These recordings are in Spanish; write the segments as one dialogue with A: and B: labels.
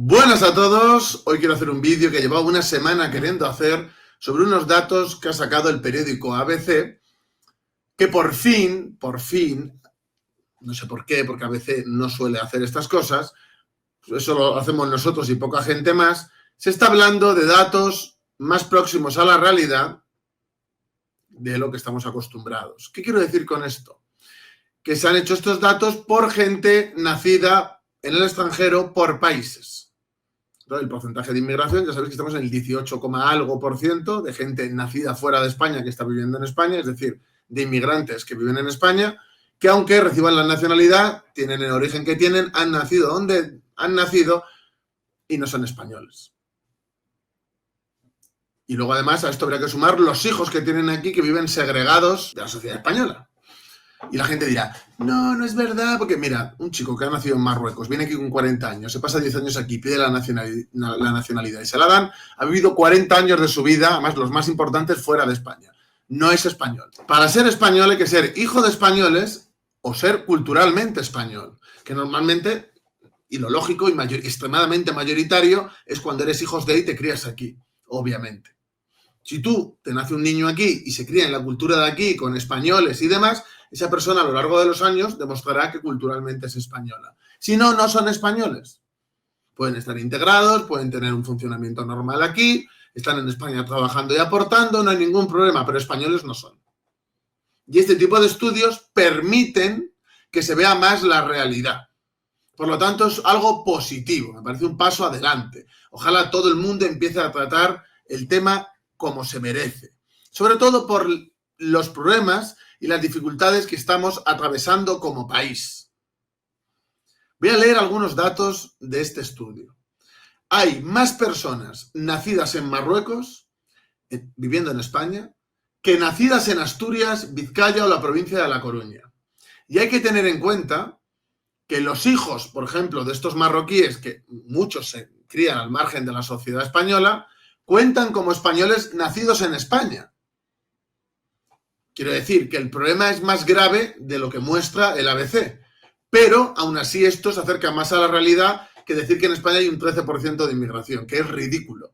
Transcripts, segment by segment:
A: Buenas a todos, hoy quiero hacer un vídeo que llevaba una semana queriendo hacer sobre unos datos que ha sacado el periódico ABC, que por fin, no sé por qué, porque ABC no suele hacer estas cosas, eso lo hacemos nosotros y poca gente más, se está hablando de datos más próximos a la realidad de lo que estamos acostumbrados. ¿Qué quiero decir con esto? Que se han hecho estos datos por gente nacida en el extranjero por países. El porcentaje de inmigración, ya sabéis que estamos en el 18, algo por ciento de gente nacida fuera de España que está viviendo en España, es decir, de inmigrantes que viven en España, que aunque reciban la nacionalidad, tienen el origen que tienen, han nacido donde han nacido y no son españoles. Y luego además a esto habría que sumar los hijos que tienen aquí que viven segregados de la sociedad española. Y la gente dirá, no es verdad, porque mira, un chico que ha nacido en Marruecos, viene aquí con 40 años, se pasa 10 años aquí, pide la nacionalidad y se la dan, ha vivido 40 años de su vida, además los más importantes, fuera de España. No es español. Para ser español hay que ser hijo de españoles o ser culturalmente español, que normalmente, y lo lógico y extremadamente mayoritario, es cuando eres hijo de y te crías aquí, obviamente. Si tú te nace un niño aquí y se cría en la cultura de aquí, con españoles y demás, esa persona a lo largo de los años demostrará que culturalmente es española. Si no, no son españoles. Pueden estar integrados, pueden tener un funcionamiento normal aquí, están en España trabajando y aportando, no hay ningún problema, pero españoles no son. Y este tipo de estudios permiten que se vea más la realidad. Por lo tanto, es algo positivo, me parece un paso adelante. Ojalá todo el mundo empiece a tratar el tema como se merece. Sobre todo por los problemas y las dificultades que estamos atravesando como país. Voy a leer algunos datos de este estudio. Hay más personas nacidas en Marruecos, viviendo en España, que nacidas en Asturias, Vizcaya o la provincia de La Coruña. Y hay que tener en cuenta que los hijos, por ejemplo, de estos marroquíes, que muchos se crían al margen de la sociedad española, cuentan como españoles nacidos en España. Quiero decir que el problema es más grave de lo que muestra el ABC, pero aún así esto se acerca más a la realidad que decir que en España hay un 13% de inmigración, que es ridículo.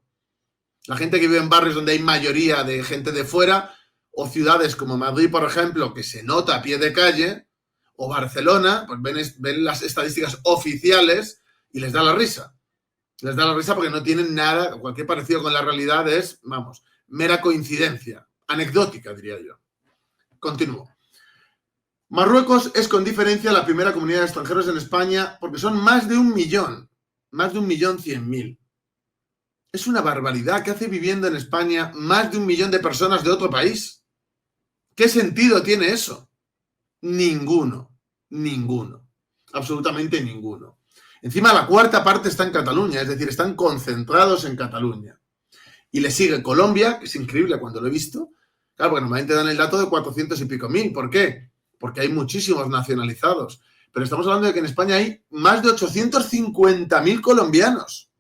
A: La gente que vive en barrios donde hay mayoría de gente de fuera, o ciudades como Madrid, por ejemplo, que se nota a pie de calle, o Barcelona, pues ven las estadísticas oficiales y les da la risa. Les da la risa porque no tienen nada, cualquier parecido con la realidad es, vamos, mera coincidencia, anecdótica, diría yo. Continúo. Marruecos es con diferencia la primera comunidad de extranjeros en España porque son más de 1 millón, más de 1.100.000. Es una barbaridad que hace viviendo en España más de 1 millón de personas de otro país. ¿Qué sentido tiene eso? Ninguno, absolutamente ninguno. Encima la cuarta parte está en Cataluña, es decir, están concentrados en Cataluña. Y le sigue Colombia, que es increíble cuando lo he visto. Claro, porque normalmente dan el dato de 400 y pico mil. ¿Por qué? Porque hay muchísimos nacionalizados. Pero estamos hablando de que en España hay más de 850.000 colombianos.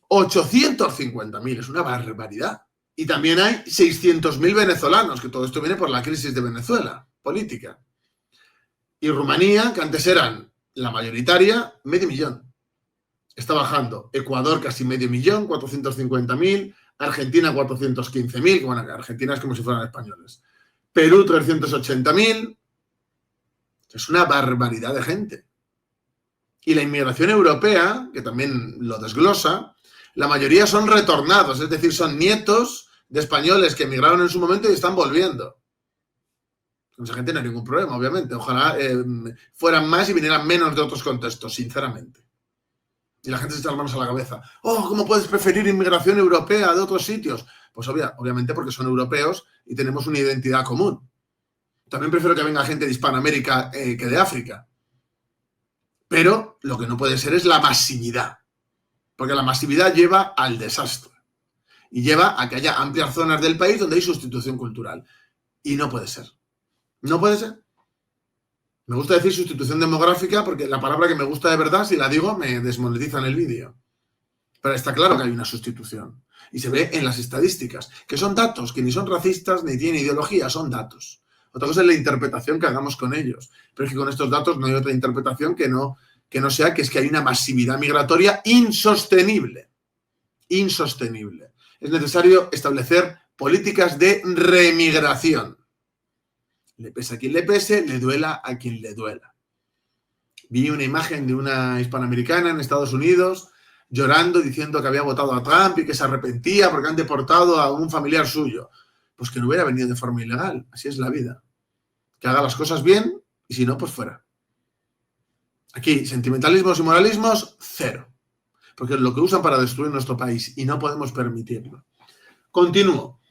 A: 850.000, es una barbaridad. Y también hay 600.000 venezolanos, que todo esto viene por la crisis de Venezuela, política. Y Rumanía, que antes eran la mayoritaria, 500.000. Está bajando. Ecuador casi 500.000, 450.000. Argentina 415.000, que bueno, Argentina es como si fueran españoles. Perú 380.000. Es una barbaridad de gente. Y la inmigración europea, que también lo desglosa, la mayoría son retornados, es decir, son nietos de españoles que emigraron en su momento y están volviendo. Con esa gente no hay ningún problema, obviamente. Ojalá fueran más y vinieran menos de otros contextos, sinceramente. Y la gente se echa las manos a la cabeza. Oh, ¿cómo puedes preferir inmigración europea de otros sitios? Pues obviamente porque son europeos y tenemos una identidad común. También prefiero que venga gente de Hispanoamérica que de África. Pero lo que no puede ser es la masividad. Porque la masividad lleva al desastre. Y lleva a que haya amplias zonas del país donde hay sustitución cultural. Y no puede ser. No puede ser. Me gusta decir sustitución demográfica porque la palabra que me gusta de verdad, si la digo, me desmonetizan el vídeo. Pero está claro que hay una sustitución. Y se ve en las estadísticas, que son datos, que ni son racistas ni tienen ideología, son datos. Otra cosa es la interpretación que hagamos con ellos. Pero es que con estos datos no hay otra interpretación que no que no sea que es que hay una masividad migratoria insostenible. Insostenible. Es necesario establecer políticas de remigración. Le pese a quien le pese, le duela a quien le duela. Vi una imagen de una hispanoamericana en Estados Unidos llorando, diciendo que había votado a Trump y que se arrepentía porque han deportado a un familiar suyo. Pues que no hubiera venido de forma ilegal. Así es la vida. Que haga las cosas bien y si no, pues fuera. Aquí, sentimentalismos y moralismos, cero. Porque es lo que usan para destruir nuestro país y no podemos permitirlo. Continúo.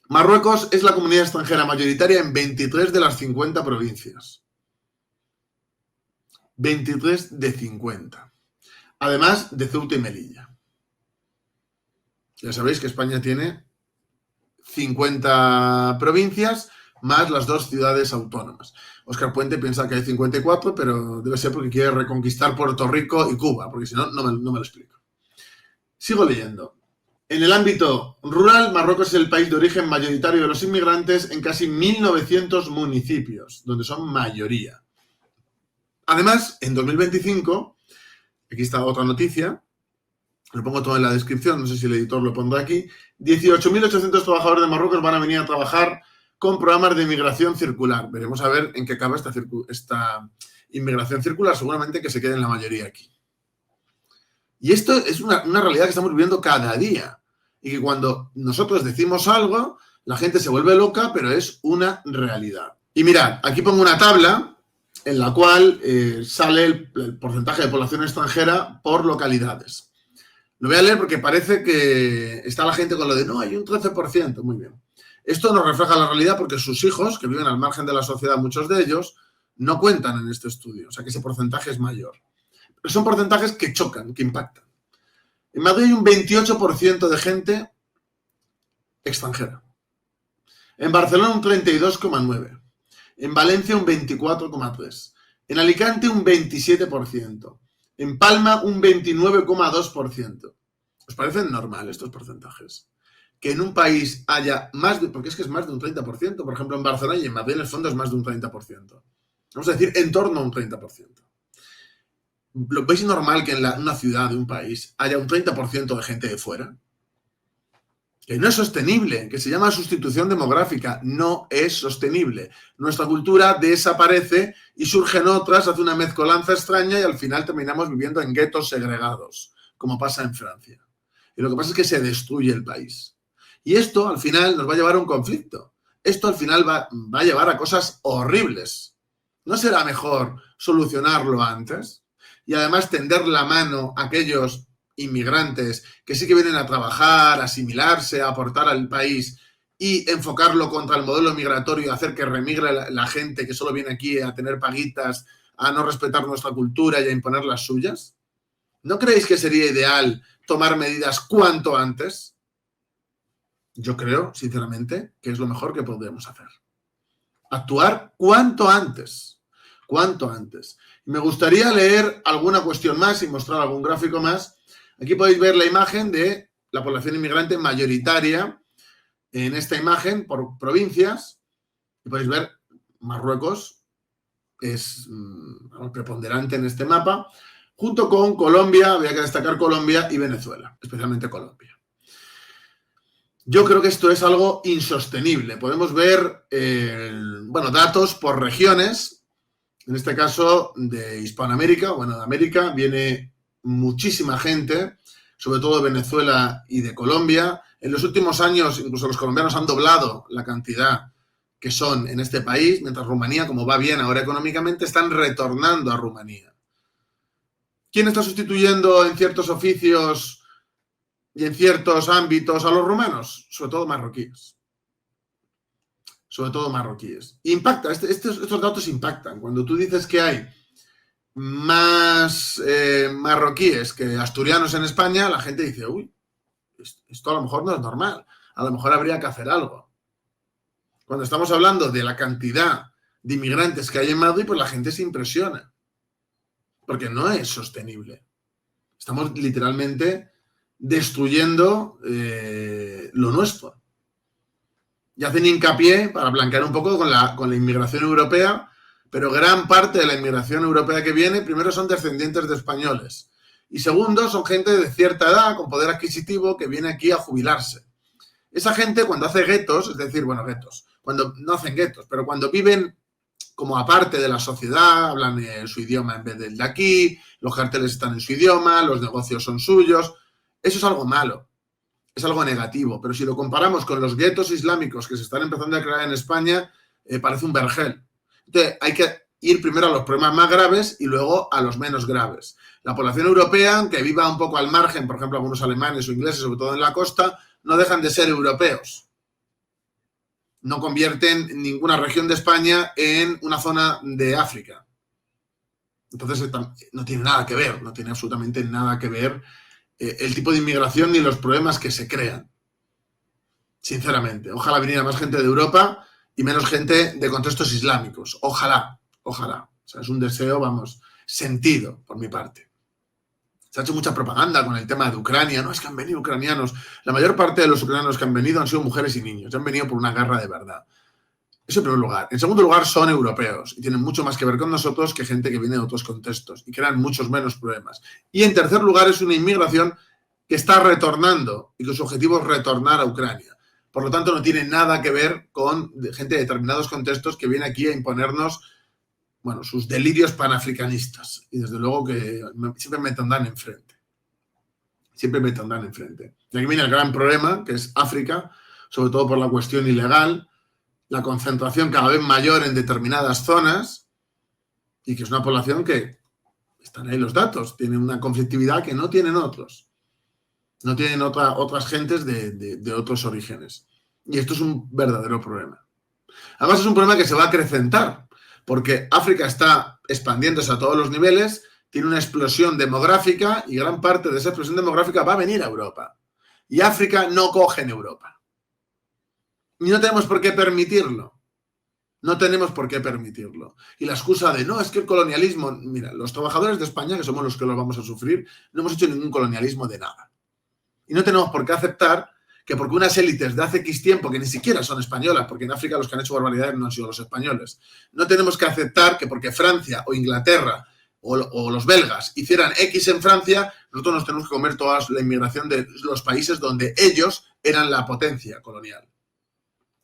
A: Marruecos es la comunidad extranjera mayoritaria en 23 de las 50 provincias. 23 de 50. Además de Ceuta y Melilla. Ya sabéis que España tiene 50 provincias más las 2 ciudades autónomas. Óscar Puente piensa que hay 54, pero debe ser porque quiere reconquistar Puerto Rico y Cuba, porque si no, no me lo explico. Sigo leyendo. En el ámbito rural, Marruecos es el país de origen mayoritario de los inmigrantes en casi 1.900 municipios, donde son mayoría. Además, en 2025, aquí está otra noticia, lo pongo todo en la descripción, no sé si el editor lo pondrá aquí, 18.800 trabajadores de Marruecos van a venir a trabajar con programas de inmigración circular. Veremos a ver en qué acaba esta inmigración circular, seguramente que se queden la mayoría aquí. Y esto es una realidad que estamos viviendo cada día. Y que cuando nosotros decimos algo, la gente se vuelve loca, pero es una realidad. Y mirad, aquí pongo una tabla en la cual sale el porcentaje de población extranjera por localidades. Lo voy a leer porque parece que está la gente con lo de no, hay un 13%. Muy bien. Esto nos refleja la realidad porque sus hijos, que viven al margen de la sociedad, muchos de ellos, no cuentan en este estudio. O sea que ese porcentaje es mayor. Pero son porcentajes que chocan, que impactan. En Madrid hay un 28% de gente extranjera. En Barcelona un 32,9%. En Valencia un 24,3%. En Alicante un 27%. En Palma un 29,2%. ¿Os parecen normales estos porcentajes? Que en un país haya más de... Porque es que es más de un 30%. Por ejemplo, en Barcelona y en Madrid en el fondo es más de un 30%. Vamos a decir en torno a un 30%. ¿Lo veis normal que en una ciudad de un país haya un 30% de gente de fuera? Que no es sostenible, que se llama sustitución demográfica. No es sostenible. Nuestra cultura desaparece y surgen otras, hace una mezcolanza extraña y al final terminamos viviendo en guetos segregados, como pasa en Francia. Y lo que pasa es que se destruye el país. Y esto al final nos va a llevar a un conflicto. Esto al final va a llevar a cosas horribles. ¿No será mejor solucionarlo antes? Y además tender la mano a aquellos inmigrantes que sí que vienen a trabajar, a asimilarse, a aportar al país y enfocarlo contra el modelo migratorio y hacer que remigre la gente que solo viene aquí a tener paguitas, a no respetar nuestra cultura y a imponer las suyas? ¿No creéis que sería ideal tomar medidas cuanto antes? Yo creo, sinceramente, que es lo mejor que podemos hacer. Actuar cuanto antes. Cuanto antes. Me gustaría leer alguna cuestión más y mostrar algún gráfico más. Aquí podéis ver la imagen de la población inmigrante mayoritaria en esta imagen por provincias. Y podéis ver Marruecos es preponderante en este mapa, junto con Colombia, habría que destacar Colombia y Venezuela, especialmente Colombia. Yo creo que esto es algo insostenible. Podemos ver datos por regiones, en este caso de Hispanoamérica, bueno, de América, viene muchísima gente, sobre todo de Venezuela y de Colombia. En los últimos años, incluso los colombianos han doblado la cantidad que son en este país, mientras Rumanía, como va bien ahora económicamente, están retornando a Rumanía. ¿Quién está sustituyendo en ciertos oficios y en ciertos ámbitos a los rumanos? Sobre todo marroquíes. Sobre todo marroquíes. Impacta, estos datos impactan. Cuando tú dices que hay más marroquíes que asturianos en España, la gente dice, uy, esto a lo mejor no es normal, a lo mejor habría que hacer algo. Cuando estamos hablando de la cantidad de inmigrantes que hay en Madrid, pues la gente se impresiona, porque no es sostenible. Estamos literalmente destruyendo lo nuestro. Y hacen hincapié, para blanquear un poco con la inmigración europea, pero gran parte de la inmigración europea que viene, primero son descendientes de españoles y segundo son gente de cierta edad, con poder adquisitivo, que viene aquí a jubilarse. Esa gente cuando hace guetos, es decir, bueno, guetos, cuando no hacen guetos, pero cuando viven como aparte de la sociedad, hablan su idioma en vez del de aquí, los carteles están en su idioma, los negocios son suyos, eso es algo malo. Es algo negativo, pero si lo comparamos con los guetos islámicos que se están empezando a crear en España, parece un vergel. Entonces, hay que ir primero a los problemas más graves y luego a los menos graves. La población europea, aunque viva un poco al margen, por ejemplo, algunos alemanes o ingleses, sobre todo en la costa, no dejan de ser europeos. No convierten ninguna región de España en una zona de África. Entonces, no tiene nada que ver, no tiene absolutamente nada que ver el tipo de inmigración ni los problemas que se crean. Sinceramente, ojalá viniera más gente de Europa y menos gente de contextos islámicos. Ojalá, ojalá. O sea, es un deseo, vamos, sentido por mi parte. Se ha hecho mucha propaganda con el tema de Ucrania. No, es que han venido ucranianos. La mayor parte de los ucranianos que han venido han sido mujeres y niños. Han venido por una guerra de verdad. Eso en primer lugar. En segundo lugar, son europeos y tienen mucho más que ver con nosotros que gente que viene de otros contextos y crean muchos menos problemas. Y en tercer lugar, es una inmigración que está retornando y que su objetivo es retornar a Ucrania. Por lo tanto, no tiene nada que ver con gente de determinados contextos que viene aquí a imponernos, bueno, sus delirios panafricanistas. Y desde luego que siempre me tendrán enfrente. Siempre me tendrán enfrente. Y aquí viene el gran problema, que es África, sobre todo por la cuestión ilegal, la concentración cada vez mayor en determinadas zonas y que es una población que, están ahí los datos, tiene una conflictividad que no tienen otros. No tienen otras gentes de otros orígenes. Y esto es un verdadero problema. Además es un problema que se va a acrecentar porque África está expandiéndose a todos los niveles, tiene una explosión demográfica y gran parte de esa explosión demográfica va a venir a Europa. Y África no coge en Europa. Y no tenemos por qué permitirlo. No tenemos por qué permitirlo. Y la excusa de, no, es que el colonialismo... Mira, los trabajadores de España, que somos los que lo vamos a sufrir, no hemos hecho ningún colonialismo de nada. Y no tenemos por qué aceptar que porque unas élites de hace X tiempo, que ni siquiera son españolas, porque en África los que han hecho barbaridades no han sido los españoles, no tenemos que aceptar que porque Francia o Inglaterra o los belgas hicieran X en Francia, nosotros nos tenemos que comer toda la inmigración de los países donde ellos eran la potencia colonial.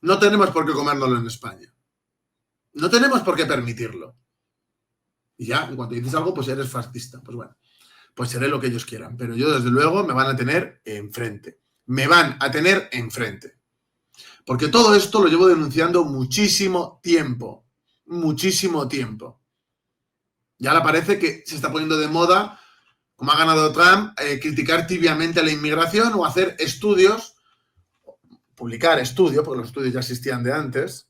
A: No tenemos por qué comérnoslo en España. No tenemos por qué permitirlo. Y ya, en cuanto dices algo, pues eres fascista. Pues bueno, pues seré lo que ellos quieran. Pero yo, desde luego, me van a tener enfrente. Me van a tener enfrente. Porque todo esto lo llevo denunciando muchísimo tiempo. Muchísimo tiempo. Y ahora parece que se está poniendo de moda, como ha ganado Trump, criticar tibiamente a la inmigración o hacer estudios, publicar estudios, porque los estudios ya existían de antes,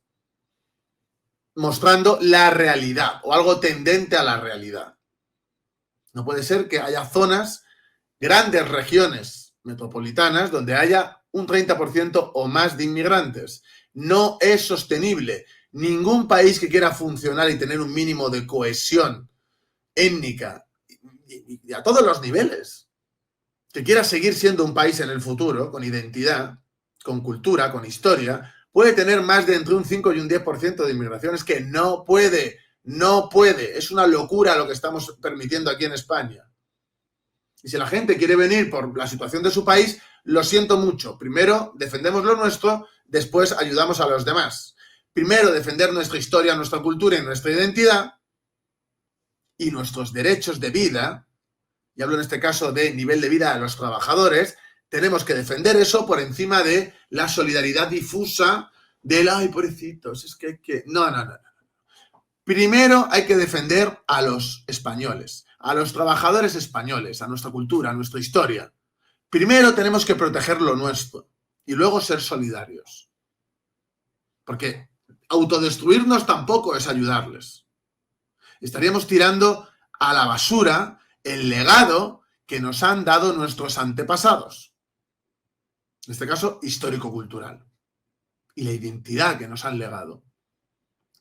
A: mostrando la realidad o algo tendente a la realidad. No puede ser que haya zonas, grandes regiones metropolitanas, donde haya un 30% o más de inmigrantes. No es sostenible. Ningún país que quiera funcionar y tener un mínimo de cohesión étnica y a todos los niveles, que quiera seguir siendo un país en el futuro, con identidad, con cultura, con historia, puede tener más de entre un 5 y un 10% de inmigración. Es que no puede, no puede. Es una locura lo que estamos permitiendo aquí en España. Y si la gente quiere venir por la situación de su país, lo siento mucho. Primero defendemos lo nuestro, después ayudamos a los demás. Primero defender nuestra historia, nuestra cultura y nuestra identidad y nuestros derechos de vida, y hablo en este caso de nivel de vida de los trabajadores. Tenemos que defender eso por encima de la solidaridad difusa del, ay, pobrecitos, es que hay que... No. Primero hay que defender a los españoles, a los trabajadores españoles, a nuestra cultura, a nuestra historia. Primero tenemos que proteger lo nuestro y luego ser solidarios. Porque autodestruirnos tampoco es ayudarles. Estaríamos tirando a la basura el legado que nos han dado nuestros antepasados. En este caso, histórico-cultural. Y la identidad que nos han legado.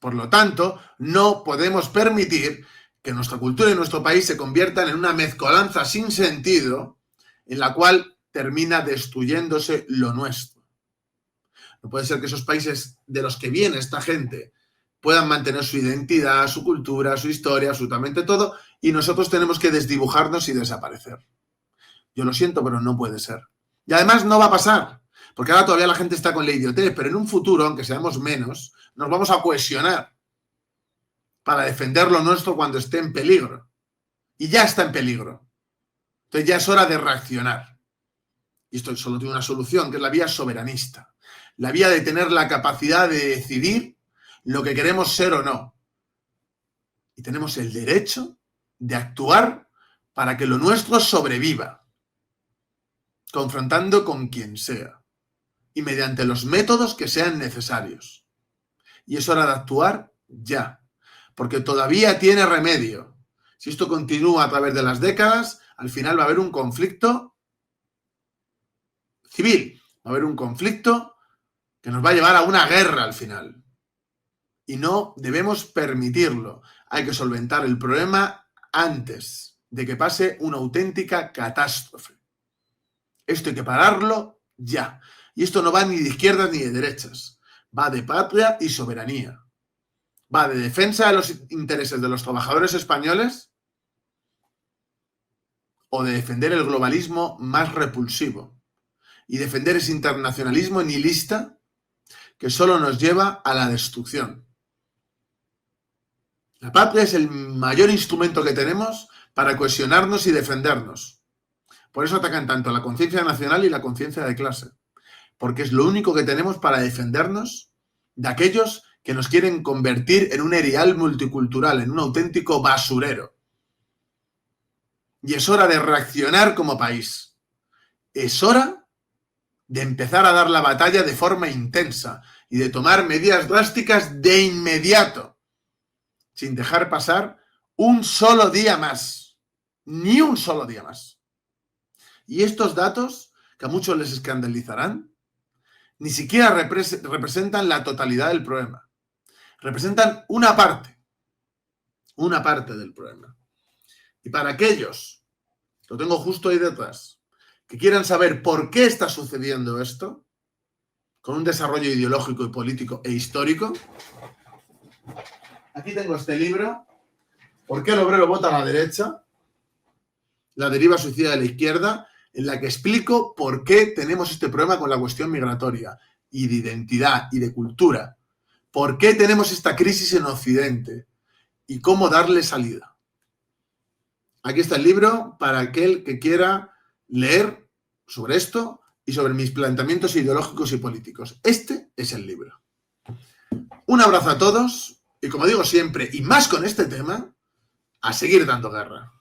A: Por lo tanto, no podemos permitir que nuestra cultura y nuestro país se conviertan en una mezcolanza sin sentido en la cual termina destruyéndose lo nuestro. No puede ser que esos países de los que viene esta gente puedan mantener su identidad, su cultura, su historia, absolutamente todo, y nosotros tenemos que desdibujarnos y desaparecer. Yo lo siento, pero no puede ser. Y además no va a pasar, porque ahora todavía la gente está con la idiotez, pero en un futuro, aunque seamos menos, nos vamos a cohesionar para defender lo nuestro cuando esté en peligro. Y ya está en peligro. Entonces ya es hora de reaccionar. Y esto solo tiene una solución, que es la vía soberanista. La vía de tener la capacidad de decidir lo que queremos ser o no. Y tenemos el derecho de actuar para que lo nuestro sobreviva, confrontando con quien sea y mediante los métodos que sean necesarios. Y es hora de actuar ya, porque todavía tiene remedio. Si esto continúa a través de las décadas, al final va a haber un conflicto civil, va a haber un conflicto que nos va a llevar a una guerra al final. Y no debemos permitirlo. Hay que solventar el problema antes de que pase una auténtica catástrofe. Esto hay que pararlo ya. Y esto no va ni de izquierdas ni de derechas. Va de patria y soberanía. Va de defensa de los intereses de los trabajadores españoles o de defender el globalismo más repulsivo y defender ese internacionalismo nihilista que solo nos lleva a la destrucción. La patria es el mayor instrumento que tenemos para cohesionarnos y defendernos. Por eso atacan tanto la conciencia nacional y la conciencia de clase, porque es lo único que tenemos para defendernos de aquellos que nos quieren convertir en un erial multicultural, en un auténtico basurero. Y es hora de reaccionar como país. Es hora de empezar a dar la batalla de forma intensa y de tomar medidas drásticas de inmediato, sin dejar pasar un solo día más. Ni un solo día más. Y estos datos, que a muchos les escandalizarán, ni siquiera representan la totalidad del problema. Representan una parte del problema. Y para aquellos, lo tengo justo ahí detrás, que quieran saber por qué está sucediendo esto, con un desarrollo ideológico y político e histórico, aquí tengo este libro, ¿Por qué el obrero vota a la derecha? La deriva suicida de la izquierda, en la que explico por qué tenemos este problema con la cuestión migratoria y de identidad y de cultura. ¿Por qué tenemos esta crisis en Occidente? Y cómo darle salida. Aquí está el libro para aquel que quiera leer sobre esto y sobre mis planteamientos ideológicos y políticos. Este es el libro. Un abrazo a todos y, como digo siempre, y más con este tema, a seguir dando guerra.